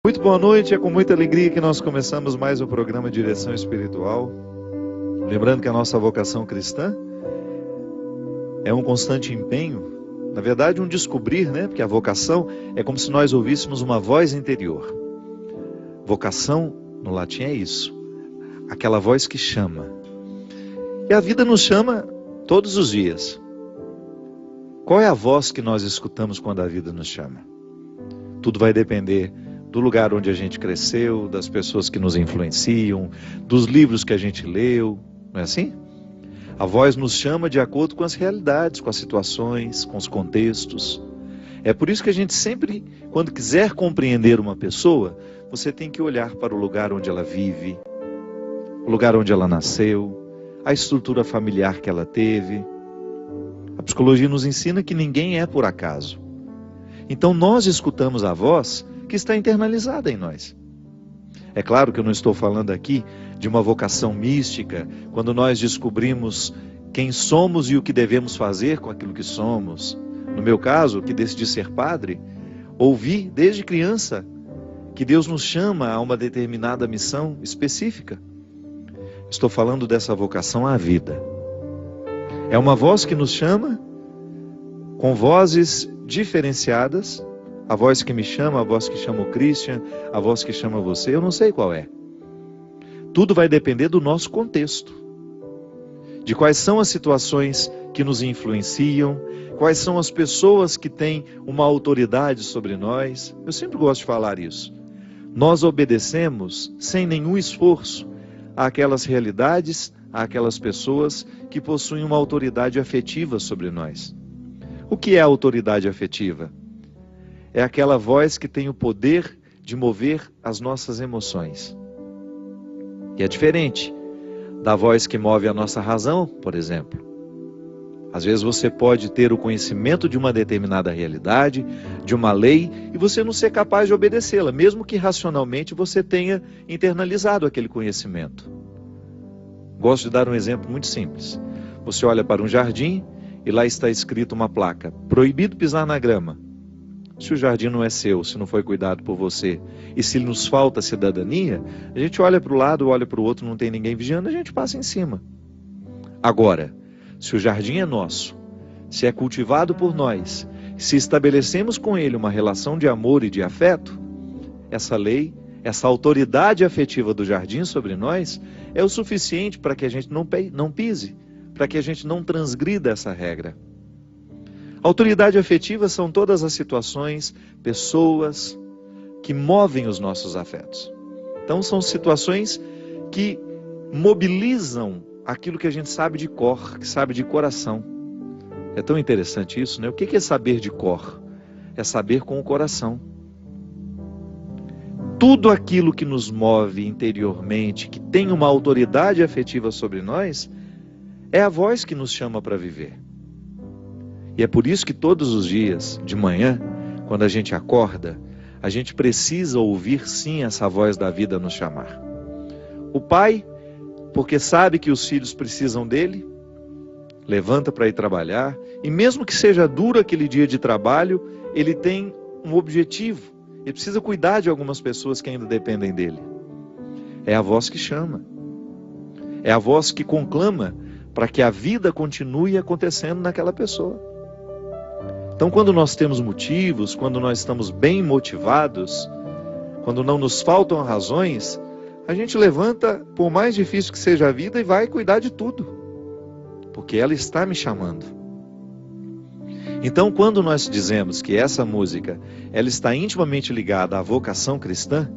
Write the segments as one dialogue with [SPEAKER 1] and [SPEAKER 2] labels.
[SPEAKER 1] Muito boa noite, é com muita alegria que nós começamos mais um programa Direção Espiritual. Lembrando que a nossa vocação cristã é um constante empenho, na verdade um descobrir, né? Porque a vocação é como se nós ouvíssemos uma voz interior. Vocação, no latim, é isso, aquela voz que chama. E a vida nos chama todos os dias. Qual é a voz que nós escutamos quando a vida nos chama? Tudo vai depender do lugar onde a gente cresceu, das pessoas que nos influenciam, dos livros que a gente leu, não é assim? A voz nos chama de acordo com as realidades, com as situações, com os contextos. É por isso que a gente sempre, quando quiser compreender uma pessoa, você tem que olhar para o lugar onde ela vive, o lugar onde ela nasceu, a estrutura familiar que ela teve. A psicologia nos ensina que ninguém é por acaso. Então nós escutamos a voz que está internalizada em nós. É claro que eu não estou falando aqui de uma vocação mística, quando nós descobrimos quem somos e o que devemos fazer com aquilo que somos. No meu caso, que decidi ser padre, ouvi desde criança que Deus nos chama a uma determinada missão específica. Estou falando dessa vocação à vida. É uma voz que nos chama com vozes diferenciadas. A voz que me chama, a voz que chama o Christian, a voz que chama você, eu não sei qual é. Tudo vai depender do nosso contexto. De quais são as situações que nos influenciam, quais são as pessoas que têm uma autoridade sobre nós. Eu sempre gosto de falar isso. Nós obedecemos sem nenhum esforço àquelas realidades, àquelas pessoas que possuem uma autoridade afetiva sobre nós. O que é a autoridade afetiva? É aquela voz que tem o poder de mover as nossas emoções. E é diferente da voz que move a nossa razão, por exemplo. Às vezes você pode ter o conhecimento de uma determinada realidade, de uma lei, e você não ser capaz de obedecê-la, mesmo que racionalmente você tenha internalizado aquele conhecimento. Gosto de dar um exemplo muito simples. Você olha para um jardim e lá está escrito uma placa: proibido pisar na grama. Se o jardim não é seu, se não foi cuidado por você, e se nos falta cidadania, a gente olha para o lado, olha para o outro, não tem ninguém vigiando, a gente passa em cima. Agora, se o jardim é nosso, se é cultivado por nós, se estabelecemos com ele uma relação de amor e de afeto, essa lei, essa autoridade afetiva do jardim sobre nós, é o suficiente para que a gente não pise, para que a gente não transgrida essa regra. Autoridade afetiva são todas as situações, pessoas que movem os nossos afetos. Então são situações que mobilizam aquilo que a gente sabe de cor, que sabe de coração. É tão interessante isso, né? O que é saber de cor? É saber com o coração. Tudo aquilo que nos move interiormente, que tem uma autoridade afetiva sobre nós, é a voz que nos chama para viver. E é por isso que todos os dias, de manhã, quando a gente acorda, a gente precisa ouvir sim essa voz da vida nos chamar. O pai, porque sabe que os filhos precisam dele, levanta para ir trabalhar, e mesmo que seja duro aquele dia de trabalho, ele tem um objetivo. Ele precisa cuidar de algumas pessoas que ainda dependem dele. É a voz que chama. É a voz que conclama para que a vida continue acontecendo naquela pessoa. Então, quando nós temos motivos, quando nós estamos bem motivados, quando não nos faltam razões, a gente levanta, por mais difícil que seja a vida, e vai cuidar de tudo, porque ela está me chamando. Então, quando nós dizemos que essa música, ela está intimamente ligada à vocação cristã,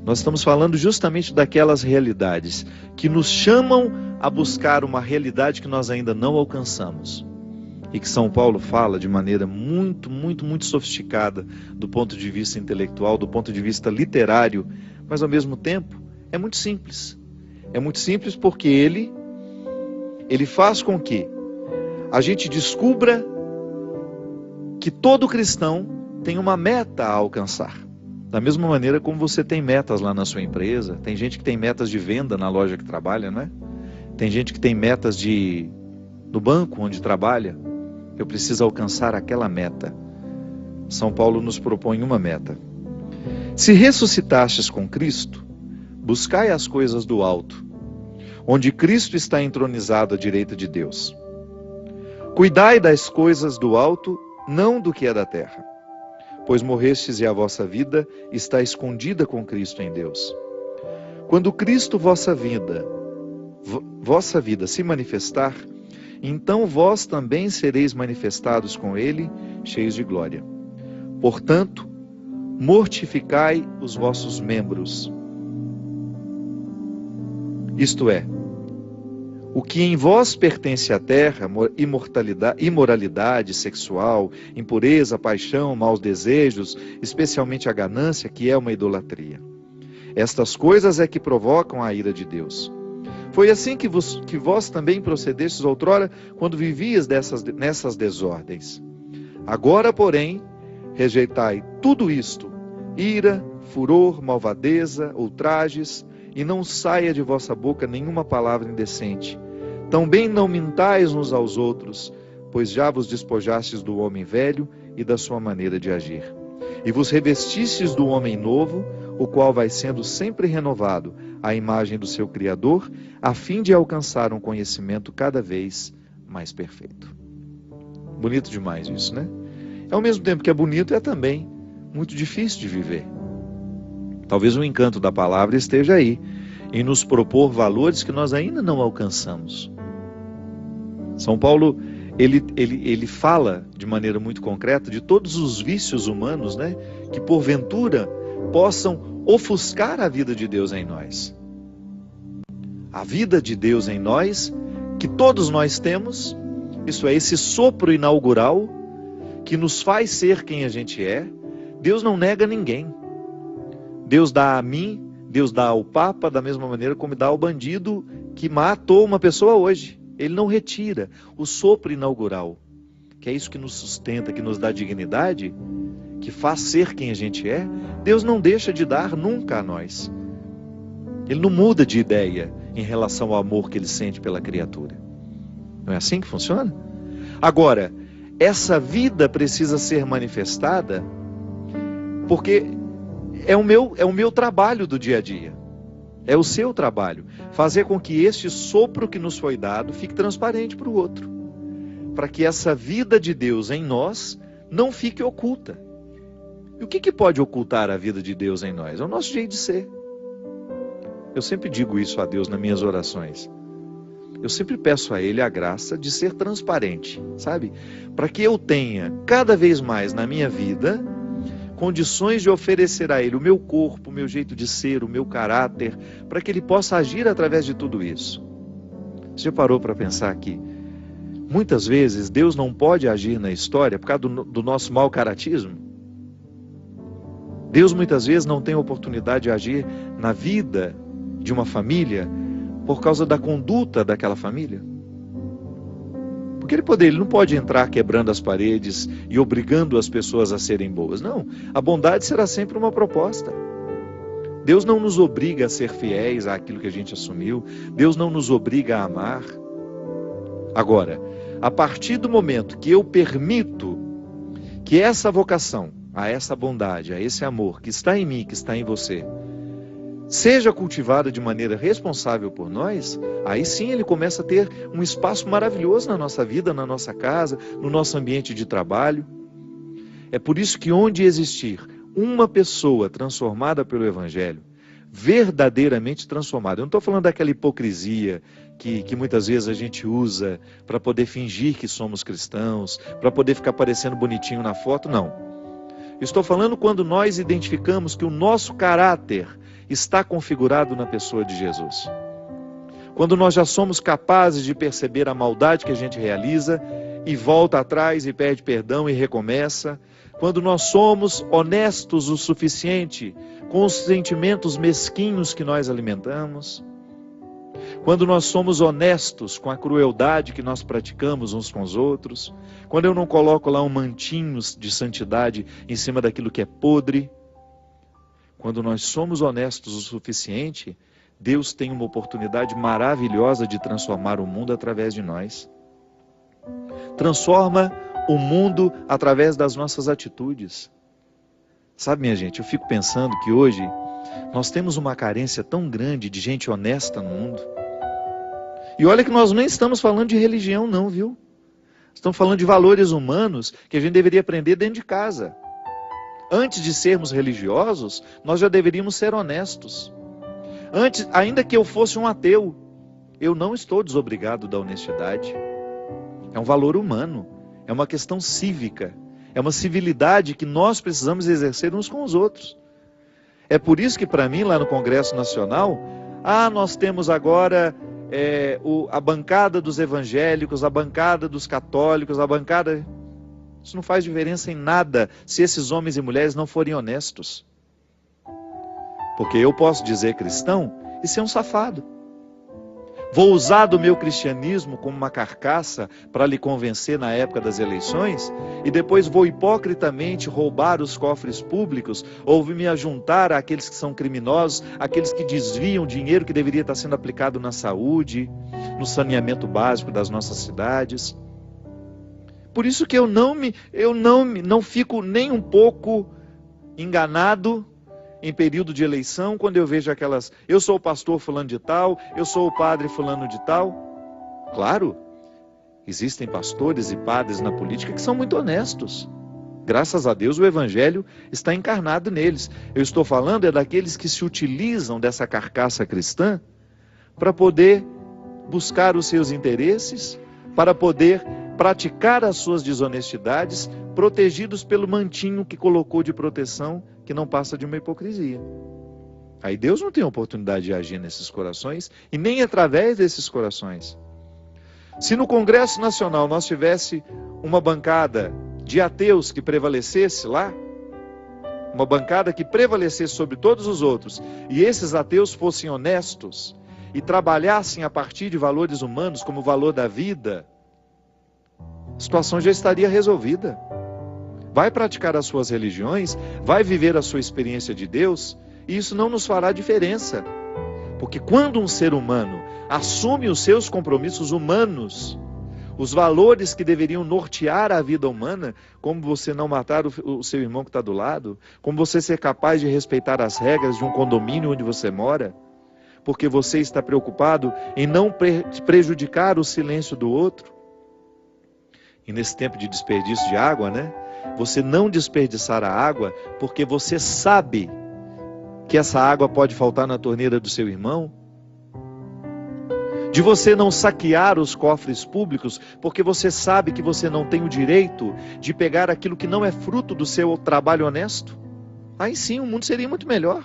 [SPEAKER 1] nós estamos falando justamente daquelas realidades que nos chamam a buscar uma realidade que nós ainda não alcançamos. E que São Paulo fala de maneira muito sofisticada, do ponto de vista intelectual, do ponto de vista literário, mas ao mesmo tempo é muito simples. É muito simples porque ele faz com que a gente descubra que todo cristão tem uma meta a alcançar. Da mesma maneira como você tem metas lá na sua empresa, tem gente que tem metas de venda na loja que trabalha, não é? Tem gente que tem metas no banco onde trabalha. Eu preciso alcançar aquela meta. São Paulo nos propõe uma meta. Se ressuscitastes com Cristo, buscai as coisas do alto, onde Cristo está entronizado à direita de Deus. Cuidai das coisas do alto, não do que é da terra, pois morrestes e a vossa vida está escondida com Cristo em Deus. Quando Cristo, vossa vida se manifestar, então vós também sereis manifestados com Ele, cheios de glória. Portanto, mortificai os vossos membros. Isto é, o que em vós pertence à terra, imoralidade sexual, impureza, paixão, maus desejos, especialmente a ganância, que é uma idolatria. Estas coisas é que provocam a ira de Deus. Foi assim que vós também procedestes outrora, quando vivias nessas desordens. Agora, porém, rejeitai tudo isto: ira, furor, malvadeza, ultrajes, e não saia de vossa boca nenhuma palavra indecente. Também não mintais uns aos outros, pois já vos despojastes do homem velho e da sua maneira de agir. E vos revestistes do homem novo, o qual vai sendo sempre renovado à imagem do seu Criador, a fim de alcançar um conhecimento cada vez mais perfeito. Bonito demais isso, né? Ao mesmo tempo que é bonito, é também muito difícil de viver. Talvez o encanto da palavra esteja aí, em nos propor valores que nós ainda não alcançamos. São Paulo, ele fala de maneira muito concreta de todos os vícios humanos, né, que porventura possam ofuscar a vida de Deus em nós. A vida de Deus em nós, que todos nós temos, isso é, esse sopro inaugural que nos faz ser quem a gente é, Deus não nega a ninguém. Deus dá a mim, Deus dá ao Papa da mesma maneira como dá ao bandido que matou uma pessoa hoje. Ele não retira o sopro inaugural, que é isso que nos sustenta, que nos dá dignidade, que faz ser quem a gente é. Deus não deixa de dar nunca a nós. Ele não muda de ideia em relação ao amor que ele sente pela criatura. Não é assim que funciona? Agora, essa vida precisa ser manifestada porque é o meu trabalho do dia a dia. É o seu trabalho. Fazer com que este sopro que nos foi dado fique transparente para o outro. Para que essa vida de Deus em nós não fique oculta. E o que pode ocultar a vida de Deus em nós? É o nosso jeito de ser. Eu sempre digo isso a Deus nas minhas orações. Eu sempre peço a Ele a graça de ser transparente, sabe? Para que eu tenha cada vez mais na minha vida condições de oferecer a Ele o meu corpo, o meu jeito de ser, o meu caráter, para que Ele possa agir através de tudo isso. Você já parou para pensar que muitas vezes Deus não pode agir na história por causa do nosso mau caratismo? Deus muitas vezes não tem oportunidade de agir na vida de uma família por causa da conduta daquela família? Porque ele não pode entrar quebrando as paredes e obrigando as pessoas a serem boas. Não, a bondade será sempre uma proposta. Deus não nos obriga a ser fiéis àquilo que a gente assumiu. Deus não nos obriga a amar. Agora, a partir do momento que eu permito que essa vocação, a essa bondade, a esse amor que está em mim, que está em você, seja cultivada de maneira responsável por nós, aí sim ele começa a ter um espaço maravilhoso na nossa vida, na nossa casa, no nosso ambiente de trabalho. É por isso que onde existir uma pessoa transformada pelo Evangelho, verdadeiramente transformada, eu não estou falando daquela hipocrisia que muitas vezes a gente usa para poder fingir que somos cristãos, para poder ficar parecendo bonitinho na foto, não. Eu estou falando quando nós identificamos que o nosso caráter está configurado na pessoa de Jesus. Quando nós já somos capazes de perceber a maldade que a gente realiza e volta atrás e pede perdão e recomeça. Quando nós somos honestos o suficiente com os sentimentos mesquinhos que nós alimentamos. Quando nós somos honestos com a crueldade que nós praticamos uns com os outros. Quando eu não coloco lá um mantinho de santidade em cima daquilo que é podre. Quando nós somos honestos o suficiente, Deus tem uma oportunidade maravilhosa de transformar o mundo através de nós. Transforma o mundo através das nossas atitudes. Sabe, minha gente, eu fico pensando que hoje nós temos uma carência tão grande de gente honesta no mundo. E olha que nós nem estamos falando de religião não, viu? Estamos falando de valores humanos que a gente deveria aprender dentro de casa. Antes de sermos religiosos, nós já deveríamos ser honestos. Antes, ainda que eu fosse um ateu, eu não estou desobrigado da honestidade. É um valor humano, é uma questão cívica, é uma civilidade que nós precisamos exercer uns com os outros. É por isso que para mim, lá no Congresso Nacional, nós temos agora a bancada dos evangélicos, a bancada dos católicos, a bancada... Isso não faz diferença em nada se esses homens e mulheres não forem honestos. Porque eu posso dizer cristão e ser um safado. Vou usar do meu cristianismo como uma carcaça para lhe convencer na época das eleições e depois vou hipocritamente roubar os cofres públicos ou me ajuntar àqueles que são criminosos, aqueles que desviam dinheiro que deveria estar sendo aplicado na saúde, no saneamento básico das nossas cidades. Por isso que eu não fico nem um pouco enganado em período de eleição, quando eu vejo aquelas, eu sou o pastor fulano de tal, eu sou o padre fulano de tal. Claro, existem pastores e padres na política que são muito honestos. Graças a Deus o evangelho está encarnado neles. Eu estou falando daqueles que se utilizam dessa carcaça cristã para poder buscar os seus interesses, para poder praticar as suas desonestidades, protegidos pelo mantinho que colocou de proteção, que não passa de uma hipocrisia. Aí Deus não tem oportunidade de agir nesses corações, e nem através desses corações. Se no Congresso Nacional nós tivesse uma bancada de ateus que prevalecesse lá, uma bancada que prevalecesse sobre todos os outros, e esses ateus fossem honestos, e trabalhassem a partir de valores humanos, como o valor da vida, a situação já estaria resolvida. Vai praticar as suas religiões, vai viver a sua experiência de Deus, e isso não nos fará diferença. Porque quando um ser humano assume os seus compromissos humanos, os valores que deveriam nortear a vida humana, como você não matar o seu irmão que está do lado, como você ser capaz de respeitar as regras de um condomínio onde você mora, porque você está preocupado em não prejudicar o silêncio do outro. E nesse tempo de desperdício de água, você não desperdiçar a água, porque você sabe que essa água pode faltar na torneira do seu irmão. De você não saquear os cofres públicos, porque você sabe que você não tem o direito de pegar aquilo que não é fruto do seu trabalho honesto. Aí sim, o mundo seria muito melhor.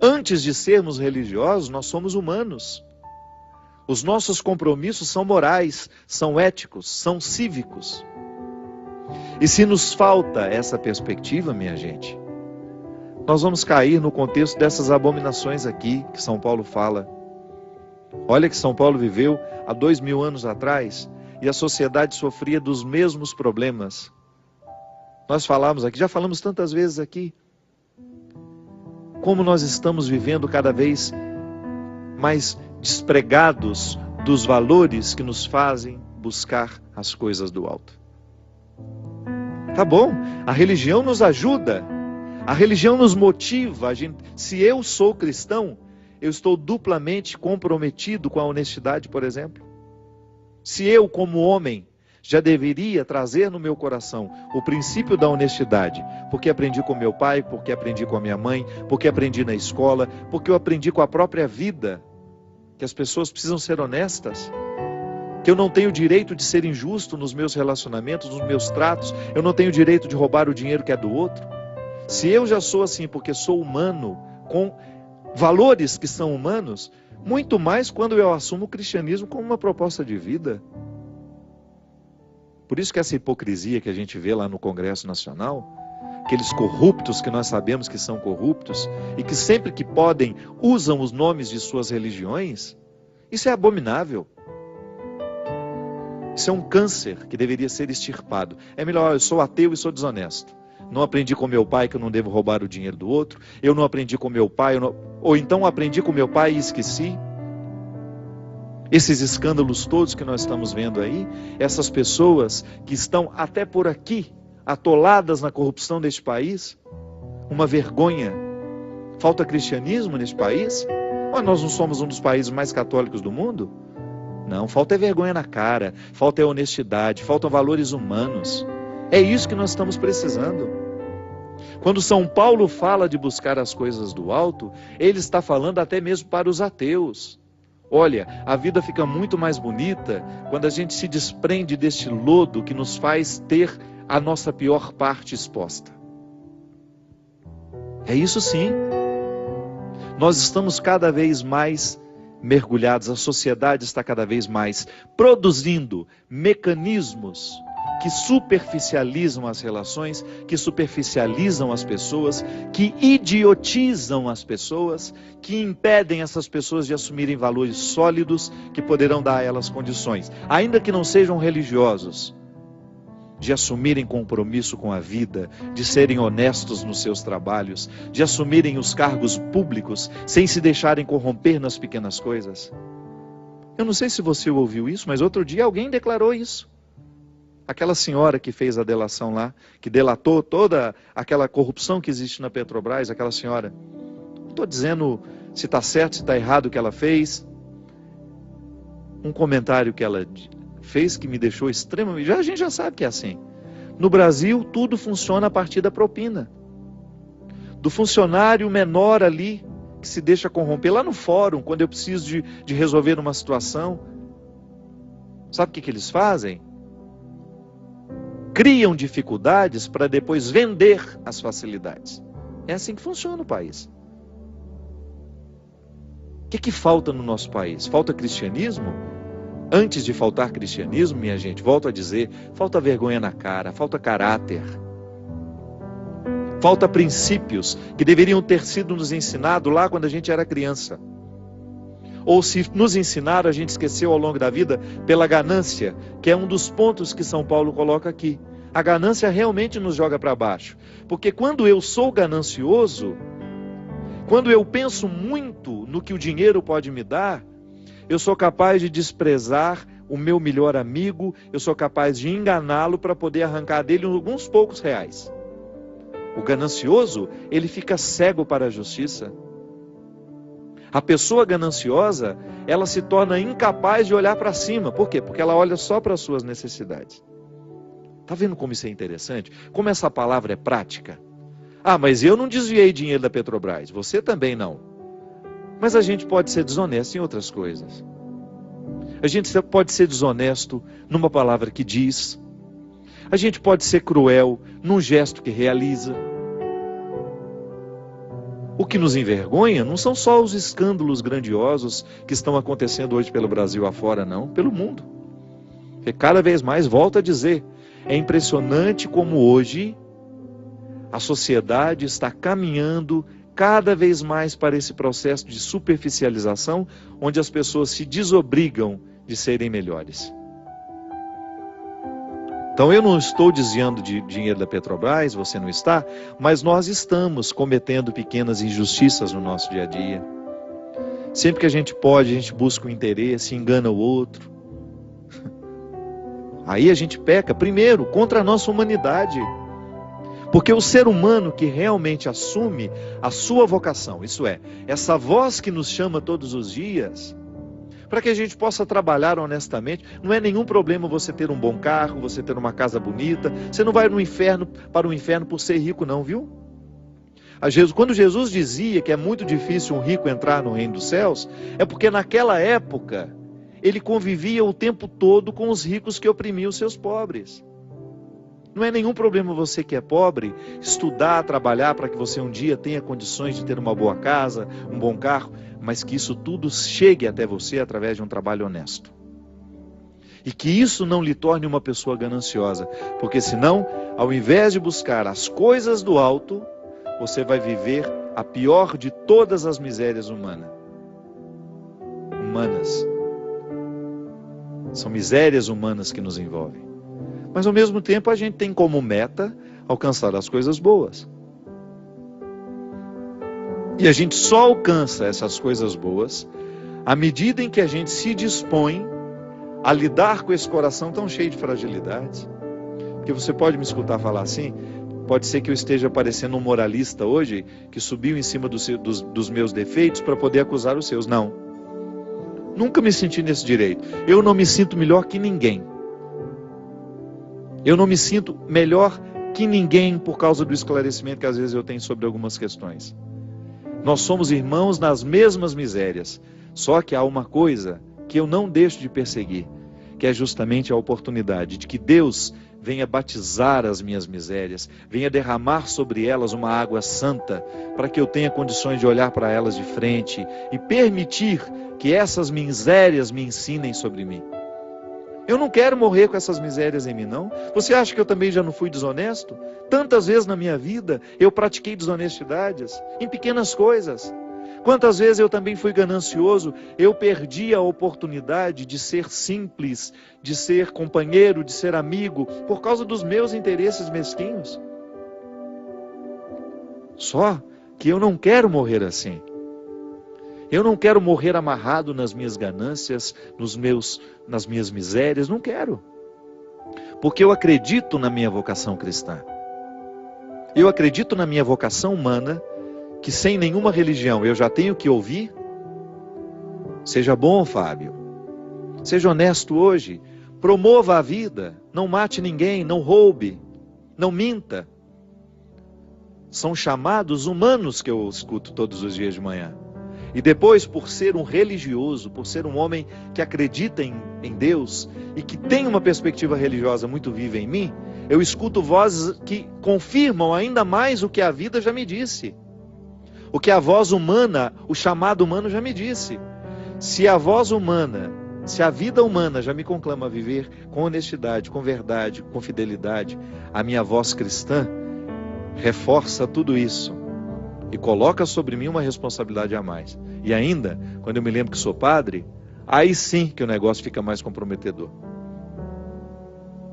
[SPEAKER 1] Antes de sermos religiosos, nós somos humanos. Os nossos compromissos são morais, são éticos, são cívicos. E se nos falta essa perspectiva, minha gente, nós vamos cair no contexto dessas abominações aqui que São Paulo fala. Olha que São Paulo viveu há 2000 anos atrás e a sociedade sofria dos mesmos problemas. Nós falamos aqui, já falamos tantas vezes aqui, como nós estamos vivendo cada vez mais despregados dos valores que nos fazem buscar as coisas do alto. Tá bom, a religião nos ajuda, a religião nos motiva. Se eu sou cristão, eu estou duplamente comprometido com a honestidade, por exemplo. Se eu, como homem, já deveria trazer no meu coração o princípio da honestidade, porque aprendi com meu pai, porque aprendi com a minha mãe, porque aprendi na escola, porque eu aprendi com a própria vida, que as pessoas precisam ser honestas, que eu não tenho direito de ser injusto nos meus relacionamentos, nos meus tratos, eu não tenho direito de roubar o dinheiro que é do outro. Se eu já sou assim porque sou humano, com valores que são humanos, muito mais quando eu assumo o cristianismo como uma proposta de vida. Por isso que essa hipocrisia que a gente vê lá no Congresso Nacional, aqueles corruptos que nós sabemos que são corruptos e que sempre que podem usam os nomes de suas religiões, isso é abominável. Isso é um câncer que deveria ser extirpado. É melhor, eu sou ateu e sou desonesto. Não aprendi com meu pai que eu não devo roubar o dinheiro do outro. Eu não aprendi com meu pai, ou então aprendi com meu pai e esqueci. Esses escândalos todos que nós estamos vendo aí, essas pessoas que estão até por aqui atoladas na corrupção deste país? Uma vergonha. Falta cristianismo neste país? Ou nós não somos um dos países mais católicos do mundo? Não, falta é vergonha na cara, falta é honestidade, faltam valores humanos. É isso que nós estamos precisando. Quando São Paulo fala de buscar as coisas do alto, ele está falando até mesmo para os ateus. Olha, a vida fica muito mais bonita quando a gente se desprende deste lodo que nos faz ter a nossa pior parte exposta. É isso sim. Nós estamos cada vez mais mergulhados, a sociedade está cada vez mais produzindo mecanismos que superficializam as relações, que superficializam as pessoas, que idiotizam as pessoas, que impedem essas pessoas de assumirem valores sólidos que poderão dar a elas condições, ainda que não sejam religiosos, de assumirem compromisso com a vida, de serem honestos nos seus trabalhos, de assumirem os cargos públicos sem se deixarem corromper nas pequenas coisas. Eu não sei se você ouviu isso, mas outro dia alguém declarou isso. Aquela senhora que fez a delação lá, que delatou toda aquela corrupção que existe na Petrobras, aquela senhora. Não estou dizendo se está certo, se está errado o que ela fez. Um comentário que ela fez que me deixou extremamente... a gente já sabe que é assim. No Brasil, tudo funciona a partir da propina. Do funcionário menor ali, que se deixa corromper. Lá no fórum, quando eu preciso de resolver uma situação, sabe o que eles fazem? Criam dificuldades para depois vender as facilidades. É assim que funciona o país. O que falta no nosso país? Falta cristianismo? Antes de faltar cristianismo, minha gente, volto a dizer, falta vergonha na cara, falta caráter. Falta princípios que deveriam ter sido nos ensinados lá quando a gente era criança. Ou se nos ensinaram, a gente esqueceu ao longo da vida pela ganância, que é um dos pontos que São Paulo coloca aqui. A ganância realmente nos joga para baixo. Porque quando eu sou ganancioso, quando eu penso muito no que o dinheiro pode me dar, eu sou capaz de desprezar o meu melhor amigo, eu sou capaz de enganá-lo para poder arrancar dele alguns poucos reais. O ganancioso, ele fica cego para a justiça. A pessoa gananciosa, ela se torna incapaz de olhar para cima. Por quê? Porque ela olha só para as suas necessidades. Está vendo como isso é interessante? Como essa palavra é prática? Ah, mas eu não desviei dinheiro da Petrobras. Você também não. Mas a gente pode ser desonesto em outras coisas. A gente pode ser desonesto numa palavra que diz. A gente pode ser cruel num gesto que realiza. O que nos envergonha não são só os escândalos grandiosos que estão acontecendo hoje pelo Brasil afora, não, pelo mundo. Porque cada vez mais, volto a dizer, é impressionante como hoje a sociedade está caminhando cada vez mais para esse processo de superficialização, onde as pessoas se desobrigam de serem melhores. Então eu não estou desviando de dinheiro da Petrobras, você não está, mas nós estamos cometendo pequenas injustiças no nosso dia a dia. Sempre que a gente pode, a gente busca o interesse, engana o outro. Aí a gente peca, primeiro, contra a nossa humanidade. Porque o ser humano que realmente assume a sua vocação, isso é, essa voz que nos chama todos os dias, para que a gente possa trabalhar honestamente, não é nenhum problema você ter um bom carro, você ter uma casa bonita, você não vai para o inferno por ser rico não, viu? Quando Jesus dizia que é muito difícil um rico entrar no reino dos céus, é porque naquela época, ele convivia o tempo todo com os ricos que oprimiam os seus pobres. Não é nenhum problema você que é pobre, estudar, trabalhar para que você um dia tenha condições de ter uma boa casa, um bom carro, mas que isso tudo chegue até você através de um trabalho honesto. E que isso não lhe torne uma pessoa gananciosa, porque senão, ao invés de buscar as coisas do alto, você vai viver a pior de todas as misérias humanas. São misérias humanas que nos envolvem. Mas ao mesmo tempo a gente tem como meta alcançar as coisas boas. E a gente só alcança essas coisas boas à medida em que a gente se dispõe a lidar com esse coração tão cheio de fragilidades. Porque você pode me escutar falar assim, pode ser que eu esteja parecendo um moralista hoje, que subiu em cima dos meus defeitos para poder acusar os seus. Não. Nunca me senti nesse direito. Eu não me sinto melhor que ninguém. Eu não me sinto melhor que ninguém por causa do esclarecimento que às vezes eu tenho sobre algumas questões. Nós somos irmãos nas mesmas misérias. Só que há uma coisa que eu não deixo de perseguir, que é justamente a oportunidade de que Deus venha batizar as minhas misérias, venha derramar sobre elas uma água santa, para que eu tenha condições de olhar para elas de frente e permitir que essas misérias me ensinem sobre mim. Eu não quero morrer com essas misérias em mim, não. Você acha que eu também já não fui desonesto? Tantas vezes na minha vida eu pratiquei desonestidades, em pequenas coisas. Quantas vezes eu também fui ganancioso, eu perdi a oportunidade de ser simples, de ser companheiro, de ser amigo, por causa dos meus interesses mesquinhos. Só que eu não quero morrer assim. Eu não quero morrer amarrado nas minhas ganâncias, nas minhas misérias, não quero. Porque eu acredito na minha vocação cristã. Eu acredito na minha vocação humana, que sem nenhuma religião eu já tenho que ouvir. Seja bom, Fábio. Seja honesto hoje. Promova a vida. Não mate ninguém, não roube, não minta. São chamados humanos que eu escuto todos os dias de manhã. E depois, por ser um religioso, por ser um homem que acredita em Deus e que tem uma perspectiva religiosa muito viva em mim, eu escuto vozes que confirmam ainda mais o que a vida já me disse. O que a voz humana, o chamado humano já me disse. Se a voz humana, se a vida humana já me conclama a viver com honestidade, com verdade, com fidelidade, a minha voz cristã reforça tudo isso e coloca sobre mim uma responsabilidade a mais. E ainda, quando eu me lembro que sou padre, aí sim que o negócio fica mais comprometedor.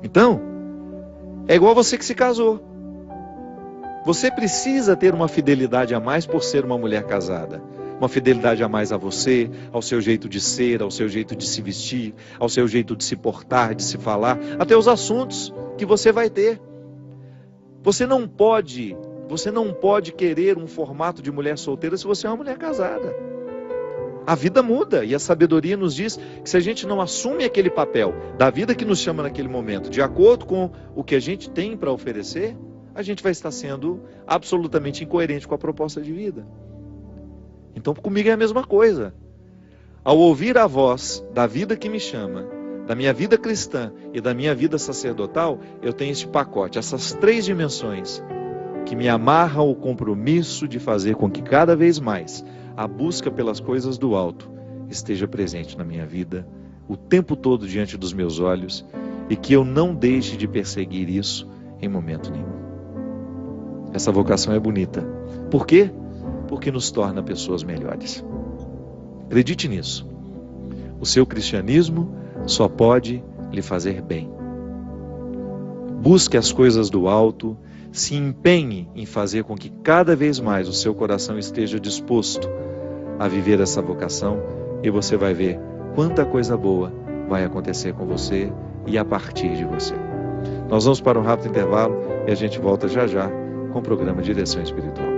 [SPEAKER 1] Então, é igual você que se casou. Você precisa ter uma fidelidade a mais por ser uma mulher casada. Uma fidelidade a mais a você, ao seu jeito de ser, ao seu jeito de se vestir, ao seu jeito de se portar, de se falar, até os assuntos que você vai ter. Você não pode querer um formato de mulher solteira se você é uma mulher casada. A vida muda e a sabedoria nos diz que se a gente não assume aquele papel da vida que nos chama naquele momento, de acordo com o que a gente tem para oferecer, a gente vai estar sendo absolutamente incoerente com a proposta de vida. Então comigo é a mesma coisa. Ao ouvir a voz da vida que me chama, da minha vida cristã e da minha vida sacerdotal, eu tenho este pacote, essas 3 dimensões que me amarram ao compromisso de fazer com que cada vez mais a busca pelas coisas do alto esteja presente na minha vida, o tempo todo diante dos meus olhos, e que eu não deixe de perseguir isso em momento nenhum. Essa vocação é bonita. Por quê? Porque nos torna pessoas melhores. Acredite nisso. O seu cristianismo só pode lhe fazer bem. Busque as coisas do alto, se empenhe em fazer com que cada vez mais o seu coração esteja disposto a viver essa vocação, e você vai ver quanta coisa boa vai acontecer com você e a partir de você. Nós vamos para um rápido intervalo e a gente volta já já com o programa Direção Espiritual.